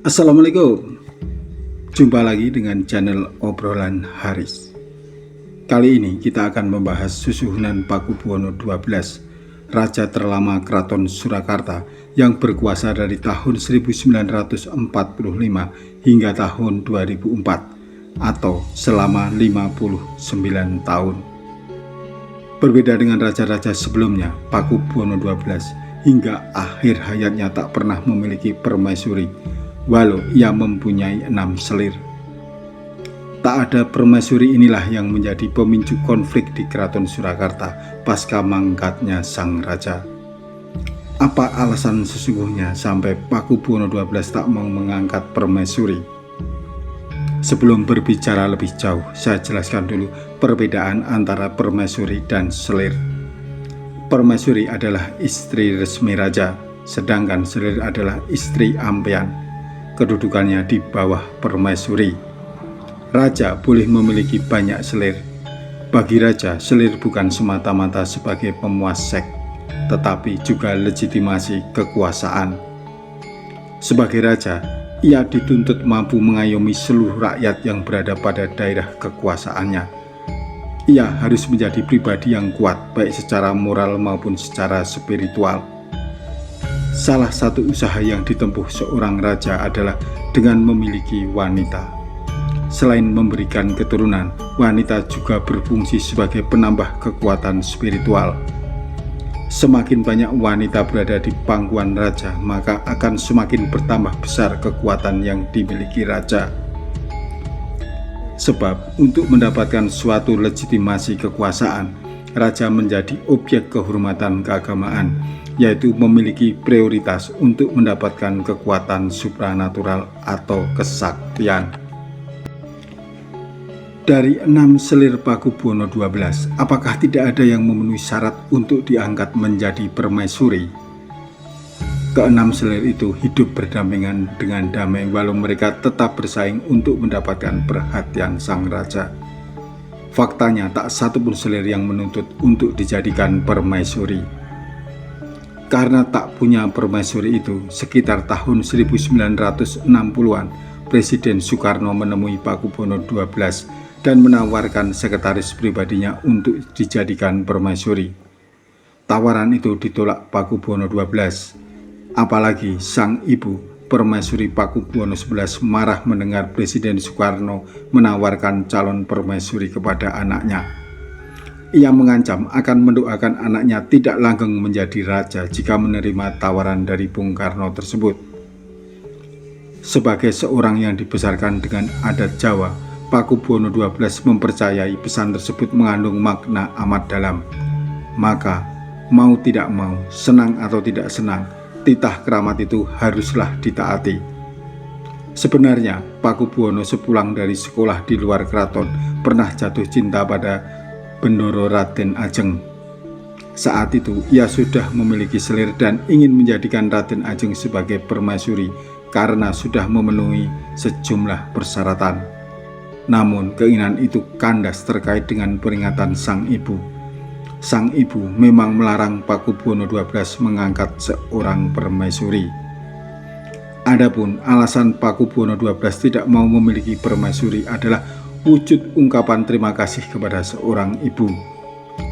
Assalamualaikum. Jumpa lagi dengan channel obrolan Haris. Kali ini kita akan membahas susuhunan Pakubuwono XII, raja terlama Keraton Surakarta yang berkuasa dari tahun 1945 hingga tahun 2004 atau selama 59 tahun. Berbeda dengan raja-raja sebelumnya, Pakubuwono XII hingga akhir hayatnya tak pernah memiliki permaisuri, walau ia mempunyai 6 selir. Tak ada permaisuri inilah yang menjadi pemicu konflik di Keraton Surakarta pasca mangkatnya sang raja. Apa alasan sesungguhnya sampai Pakubuwono XII tak mau mengangkat permaisuri? Sebelum berbicara lebih jauh, saya jelaskan dulu perbedaan antara permaisuri dan selir. Permaisuri adalah istri resmi raja, sedangkan selir adalah istri ampean. Kedudukannya di bawah permaisuri. Raja boleh memiliki banyak selir. Bagi raja, selir bukan semata-mata sebagai pemuas seks, tetapi juga legitimasi kekuasaan. Sebagai raja, ia dituntut mampu mengayomi seluruh rakyat yang berada pada daerah kekuasaannya. Ia harus menjadi pribadi yang kuat, baik secara moral maupun secara spiritual. Salah satu usaha yang ditempuh seorang raja adalah dengan memiliki wanita. Selain memberikan keturunan, wanita juga berfungsi sebagai penambah kekuatan spiritual. Semakin banyak wanita berada di pangkuan raja, maka akan semakin bertambah besar kekuatan yang dimiliki raja. Sebab untuk mendapatkan suatu legitimasi kekuasaan, raja menjadi objek kehormatan keagamaan, yaitu memiliki prioritas untuk mendapatkan kekuatan supranatural atau kesaktian. Dari 6 selir Pakubuwono XII, apakah tidak ada yang memenuhi syarat untuk diangkat menjadi permaisuri? Keenam selir itu hidup berdampingan dengan damai walau mereka tetap bersaing untuk mendapatkan perhatian sang raja. Faktanya tak satu pun selir yang menuntut untuk dijadikan permaisuri. Karena tak punya permaisuri itu, sekitar tahun 1960-an, Presiden Soekarno menemui Pakubuwono XII dan menawarkan sekretaris pribadinya untuk dijadikan permaisuri. Tawaran itu ditolak Pakubuwono XII. Apalagi sang ibu, permaisuri Pakubuwono XI, marah mendengar Presiden Soekarno menawarkan calon permaisuri kepada anaknya. Ia mengancam akan mendoakan anaknya tidak langgeng menjadi raja jika menerima tawaran dari Bung Karno tersebut. Sebagai seorang yang dibesarkan dengan adat Jawa, Pakubuwono XII mempercayai pesan tersebut mengandung makna amat dalam. Maka, mau tidak mau, senang atau tidak senang, titah keramat itu haruslah ditaati. Sebenarnya, Pakubuwono sepulang dari sekolah di luar keraton pernah jatuh cinta pada Bendoro Raden Ajeng. Saat itu ia sudah memiliki selir dan ingin menjadikan Raden Ajeng sebagai permaisuri karena sudah memenuhi sejumlah persyaratan. Namun keinginan itu kandas terkait dengan peringatan sang ibu. Sang ibu memang melarang Pakubuwono XII mengangkat seorang permaisuri. Adapun alasan Pakubuwono XII tidak mau memiliki permaisuri adalah wujud ungkapan terima kasih kepada seorang ibu.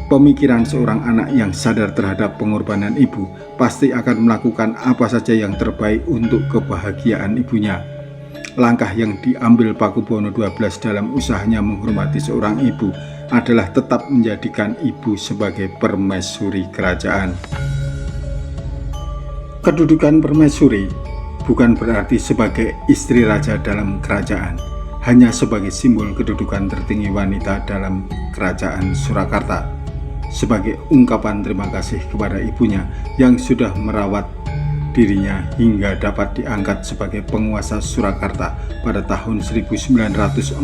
Pemikiran seorang anak yang sadar terhadap pengorbanan ibu pasti akan melakukan apa saja yang terbaik untuk kebahagiaan ibunya. Langkah yang diambil Pakubuwono XII dalam usahanya menghormati seorang ibu adalah tetap menjadikan ibu sebagai permaisuri kerajaan. Kedudukan permaisuri bukan berarti sebagai istri raja dalam kerajaan, hanya sebagai simbol kedudukan tertinggi wanita dalam kerajaan Surakarta, sebagai ungkapan terima kasih kepada ibunya yang sudah merawat dirinya hingga dapat diangkat sebagai penguasa Surakarta pada tahun 1945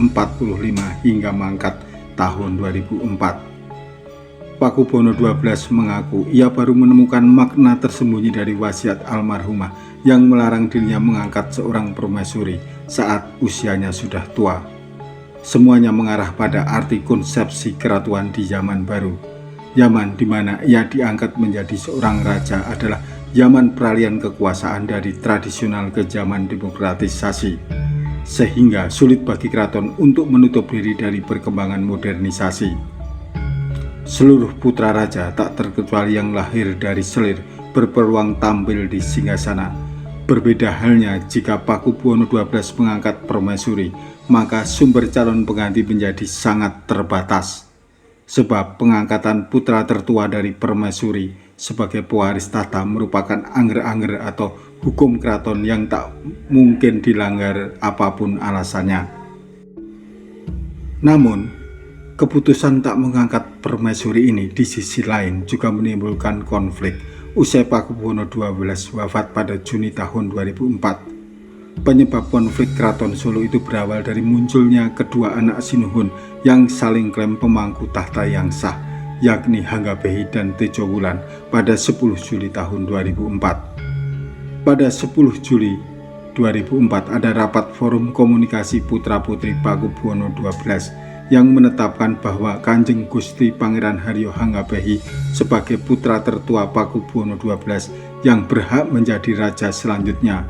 hingga mangkat tahun 2004. Pakubuwono XII mengaku ia baru menemukan makna tersembunyi dari wasiat almarhumah yang melarang dirinya mengangkat seorang permaisuri saat usianya sudah tua. Semuanya mengarah pada arti konsepsi keratuan di zaman baru. Zaman di mana ia diangkat menjadi seorang raja adalah zaman peralihan kekuasaan dari tradisional ke zaman demokratisasi, sehingga sulit bagi keraton untuk menutup diri dari perkembangan modernisasi. Seluruh putra raja tak terkecuali yang lahir dari selir berpeluang tampil di singgasana. Berbeda halnya jika Pakubuwono XII mengangkat permaisuri, maka sumber calon pengganti menjadi sangat terbatas. Sebab pengangkatan putra tertua dari permaisuri sebagai pewaris tahta merupakan angger-angger atau hukum keraton yang tak mungkin dilanggar apapun alasannya. Namun, keputusan tak mengangkat permaisuri ini di sisi lain juga menimbulkan konflik. Usai Pakubuwono XII wafat pada Juni tahun 2004, penyebab konflik Keraton Solo itu berawal dari munculnya kedua anak Sinuhun yang saling klaim pemangku tahta yang sah, yakni Hanggabehi dan Tejo Wulan pada 10 Juli tahun 2004. Pada 10 Juli 2004 ada rapat forum komunikasi putra-putri Pakubuwono XII yang menetapkan bahwa Kanjeng Gusti Pangeran Haryo Hanggabehi sebagai putra tertua Pakubuwono XII yang berhak menjadi raja selanjutnya.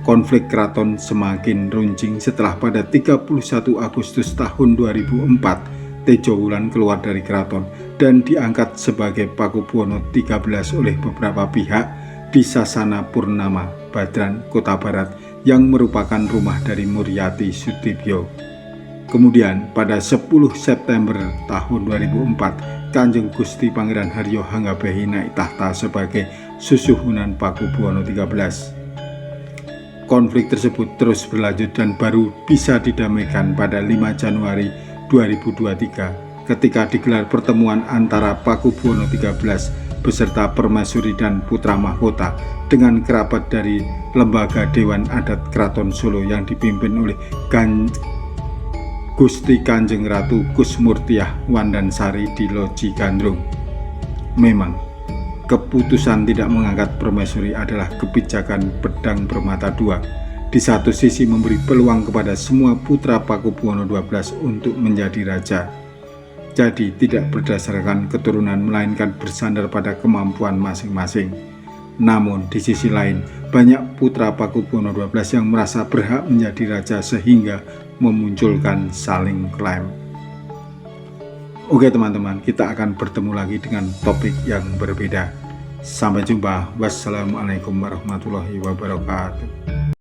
Konflik keraton semakin runcing setelah pada 31 Agustus tahun 2004 Tejo Wulan keluar dari keraton dan diangkat sebagai Pakubuwono XIII oleh beberapa pihak di Sasana Purnama, Badran, Kota Barat yang merupakan rumah dari Muryati Sudibyo. Kemudian pada 10 September tahun 2004 Kanjeng Gusti Pangeran Haryo Hanggabehi naik tahta sebagai Susuhunan Pakubuwono XIII. Konflik tersebut terus berlanjut dan baru bisa didamaikan pada 5 Januari 2023 ketika digelar pertemuan antara Pakubuwono XIII beserta permaisuri dan putra mahkota dengan kerabat dari Lembaga Dewan Adat Keraton Solo yang dipimpin oleh Gusti Kanjeng Ratu Kusmurtiah Wandansari di Loji Gandrung. Memang keputusan tidak mengangkat permaisuri adalah kebijakan pedang bermata dua. Di satu sisi memberi peluang kepada semua putra Pakubuwono XII untuk menjadi raja. Jadi tidak berdasarkan keturunan melainkan bersandar pada kemampuan masing-masing. Namun di sisi lain banyak putra Pakubuwono XII yang merasa berhak menjadi raja sehingga memunculkan saling klaim. Oke teman-teman, kita akan bertemu lagi dengan topik yang berbeda. Sampai jumpa. Wassalamualaikum warahmatullahi wabarakatuh.